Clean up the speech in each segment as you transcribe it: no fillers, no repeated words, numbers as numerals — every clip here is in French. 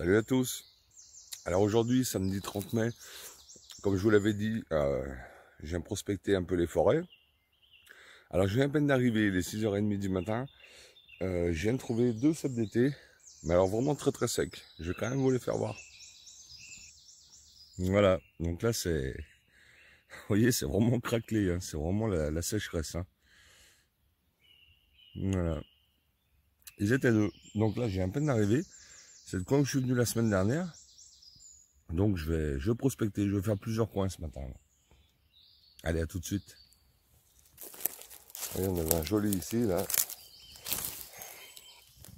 Salut à tous. Alors aujourd'hui, samedi 30 mai, comme je vous l'avais dit, je viens prospecter un peu les forêts. Alors je viens à peine d'arriver, il est 6h30 du matin. Je viens de trouver 2 cèpes d'été, mais alors vraiment très très secs. Je vais quand même vous les faire voir. Voilà, donc là c'est, vous voyez, c'est vraiment craquelé, hein. C'est vraiment la sécheresse, hein. Voilà. Ils étaient 2, donc là j'ai à peine d'arriver. C'est le coin où je suis venu la semaine dernière. Donc je vais prospecter, je vais faire plusieurs coins ce matin. Allez, à tout de suite. Voyez, on avait un joli ici, là.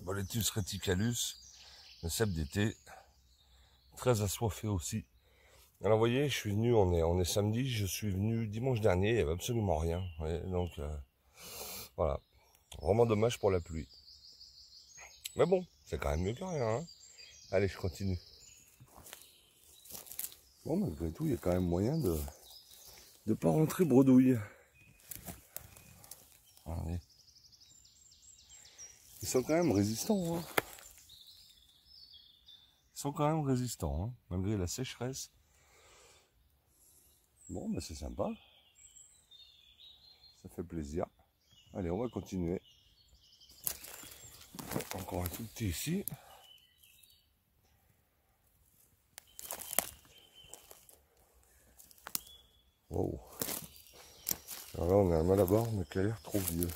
Boletus reticalus, le cèpe d'été. Très assoiffé aussi. Alors, vous voyez, je suis venu, on est samedi, je suis venu dimanche dernier, il n'y avait absolument rien. Voyez, donc, voilà. Vraiment dommage pour la pluie. Mais bon, c'est quand même mieux que rien, hein. Allez, je continue. Bon, malgré tout, il y a quand même moyen de ne pas rentrer bredouille. Allez. Ils sont quand même résistants, hein. Ils sont quand même résistants, hein, malgré la sécheresse. Bon, bah c'est sympa. Ça fait plaisir. Allez, on va continuer. Encore un tout petit ici. Wow. Alors là, on a un malabar, mais qui a l'air trop vieux.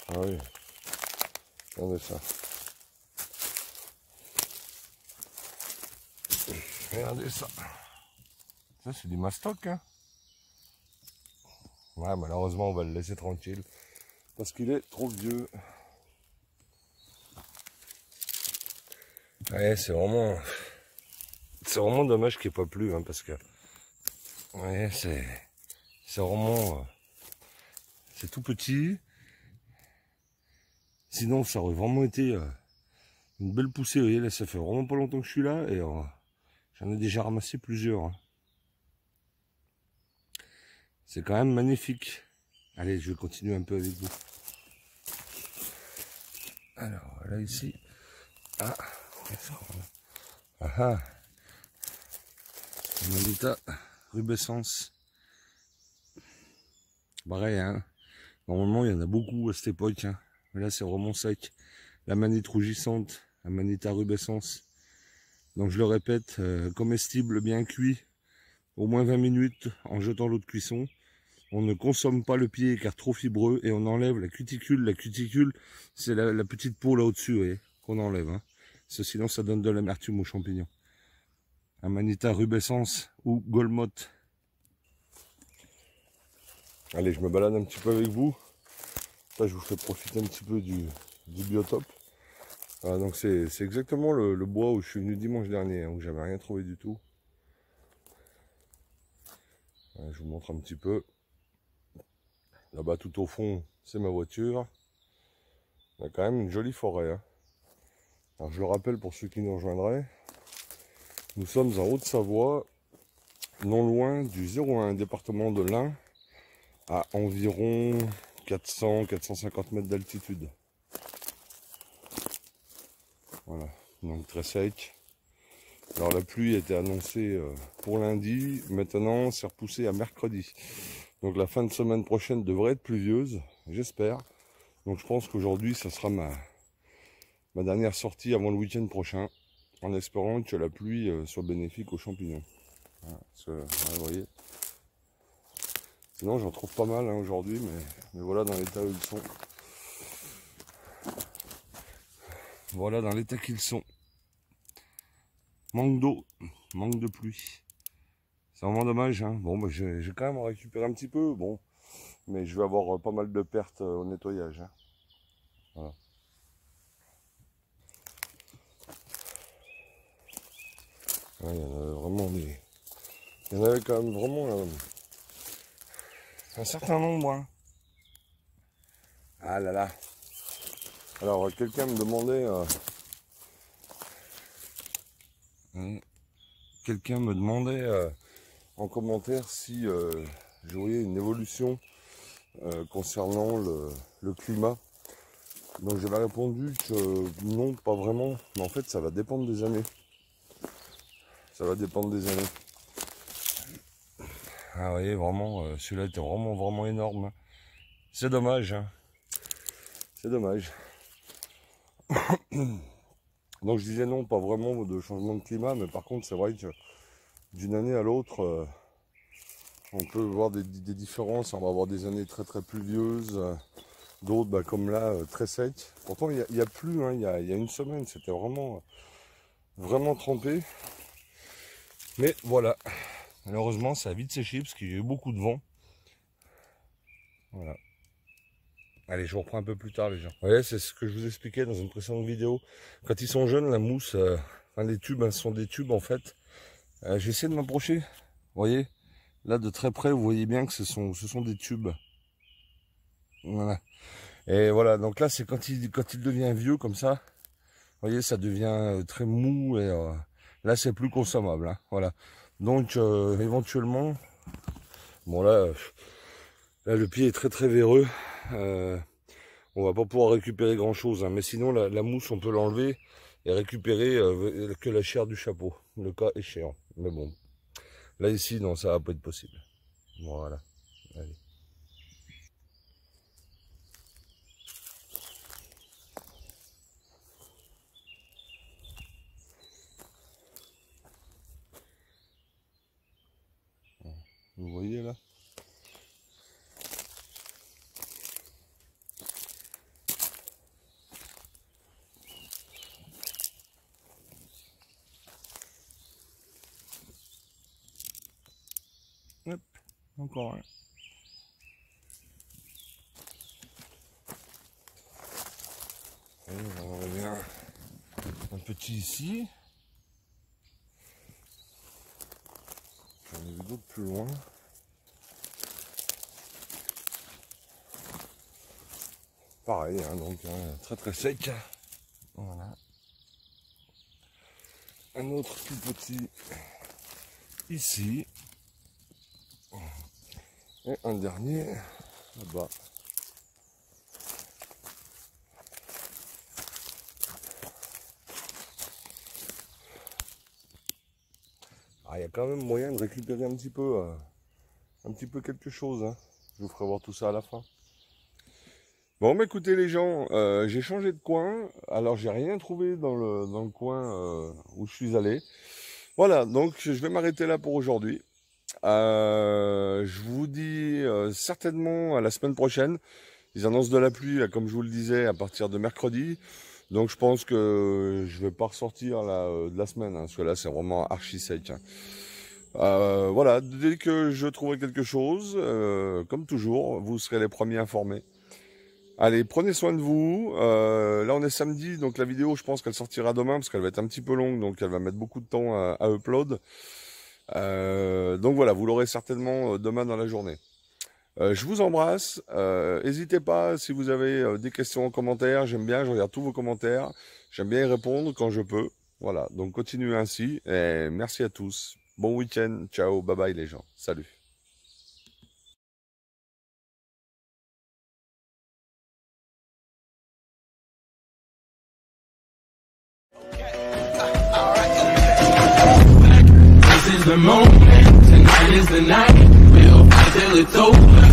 Ah oui. Regardez ça. Regardez ça. Ça, c'est du mastoc, hein. Ouais, malheureusement, on va le laisser tranquille. Parce qu'il est trop vieux. Ouais, c'est vraiment dommage qu'il n'y ait pas plu, hein, parce que... Ouais, c'est vraiment... c'est tout petit. Sinon, ça aurait vraiment été une belle poussée. Vous voyez, là, ça fait vraiment pas longtemps que je suis là. Et j'en ai déjà ramassé plusieurs, hein. C'est quand même magnifique. Allez, je vais continuer un peu avec vous. Alors, là, ici... Ah, Amanita rubescens. Pareil, hein. Normalement, il y en a beaucoup à cette époque, hein. Mais là, c'est vraiment sec. La manite rougissante, Amanita rubescens. Donc, je le répète, comestible bien cuit, au moins 20 minutes en jetant l'eau de cuisson. On ne consomme pas le pied car trop fibreux et on enlève la cuticule. La cuticule, c'est la petite peau là au-dessus, vous voyez, qu'on enlève, hein. Sinon, ça donne de l'amertume aux champignons. Amanita rubescens ou Golmoth. Allez, je me balade un petit peu avec vous. Là, je vous fais profiter un petit peu du biotope. Voilà, donc c'est exactement le bois où je suis venu dimanche dernier, hein, où j'avais rien trouvé du tout. Voilà, je vous montre un petit peu. Là-bas, tout au fond, c'est ma voiture. Il y a quand même une jolie forêt, hein. Alors, je le rappelle pour ceux qui nous rejoindraient. Nous sommes en Haute-Savoie, non loin du 01, département de l'Ain, à environ 400-450 mètres d'altitude. Voilà, donc très sec. Alors la pluie était annoncée pour lundi, maintenant c'est repoussé à mercredi. Donc la fin de semaine prochaine devrait être pluvieuse, j'espère. Donc je pense qu'aujourd'hui ça sera ma dernière sortie avant le week-end prochain, en espérant que la pluie soit bénéfique aux champignons. Voilà, vous voyez. Sinon j'en trouve pas mal, hein, aujourd'hui, mais voilà dans l'état où ils sont. Voilà dans l'état qu'ils sont. Manque d'eau, manque de pluie. C'est vraiment dommage, hein. Bon, bah, j'ai quand même récupéré un petit peu, bon, mais je vais avoir pas mal de pertes au nettoyage, hein. Voilà. Ouais, il y en avait vraiment des... Il y en avait quand même vraiment un certain nombre, hein. Ah là là. Alors, quelqu'un me demandait... quelqu'un me demandait en commentaire si je voyais une évolution concernant le climat Donc j'avais répondu que non, pas vraiment, mais en fait ça va dépendre des années. Ça va dépendre des années. Ah vous voyez, vraiment, celui-là était vraiment énorme. C'est dommage, hein. C'est dommage. Donc je disais non, pas vraiment de changement de climat, mais par contre c'est vrai que d'une année à l'autre, on peut voir des différences. On va avoir des années très pluvieuses, d'autres bah, comme là, très secs. Pourtant il y a plu, hein, il y a une semaine, c'était vraiment trempé. Mais voilà, malheureusement ça a vite séché parce qu'il y a eu beaucoup de vent. Voilà. Allez, je vous reprends un peu plus tard les gens. Vous voyez, c'est ce que je vous expliquais dans une précédente vidéo. Quand ils sont jeunes, la mousse, enfin les tubes, hein, ce sont des tubes en fait. J'essaie de m'approcher. Vous voyez, là de très près, vous voyez bien que ce sont des tubes. Voilà. Et voilà, donc là c'est quand il devient vieux comme ça. Vous voyez, ça devient très mou et là c'est plus consommable. Hein, voilà. Donc éventuellement, bon là le pied est très véreux. On va pas pouvoir récupérer grand chose, hein, mais sinon la mousse on peut l'enlever et récupérer que la chair du chapeau, le cas échéant. Mais bon, là ici non, ça va pas être possible. Voilà. Allez. Vous voyez là? Hop, encore un. Et on revient un petit ici. J'en ai vu d'autres plus loin. Pareil, hein, donc hein, très sec. Voilà. Un autre tout petit ici. Et un dernier là-bas. Ah, il y a quand même moyen de récupérer un petit peu quelque chose. Hein. Je vous ferai voir tout ça à la fin. Bon, mais écoutez les gens, j'ai changé de coin. Alors, j'ai rien trouvé dans le coin où je suis allé. Voilà, donc je vais m'arrêter là pour aujourd'hui. Je vous dis certainement à la semaine prochaine. Ils annoncent de la pluie, là, comme je vous le disais, à partir de mercredi. Donc je pense que je vais pas ressortir là, de la semaine, hein, parce que là c'est vraiment archi sec. Hein. Voilà, dès que je trouverai quelque chose, comme toujours, vous serez les premiers informés. Allez, prenez soin de vous. Là on est samedi, donc la vidéo je pense qu'elle sortira demain, parce qu'elle va être un petit peu longue, donc elle va mettre beaucoup de temps à upload. Donc voilà, vous l'aurez certainement demain dans la journée. Je vous embrasse. N'hésitez pas si vous avez des questions en commentaire. J'aime bien, je regarde tous vos commentaires. J'aime bien y répondre quand je peux. Voilà, donc continuez ainsi. Et merci à tous. Bon week-end. Ciao, bye bye les gens. Salut. This is the moment, tonight is the night, we'll fight till it's over.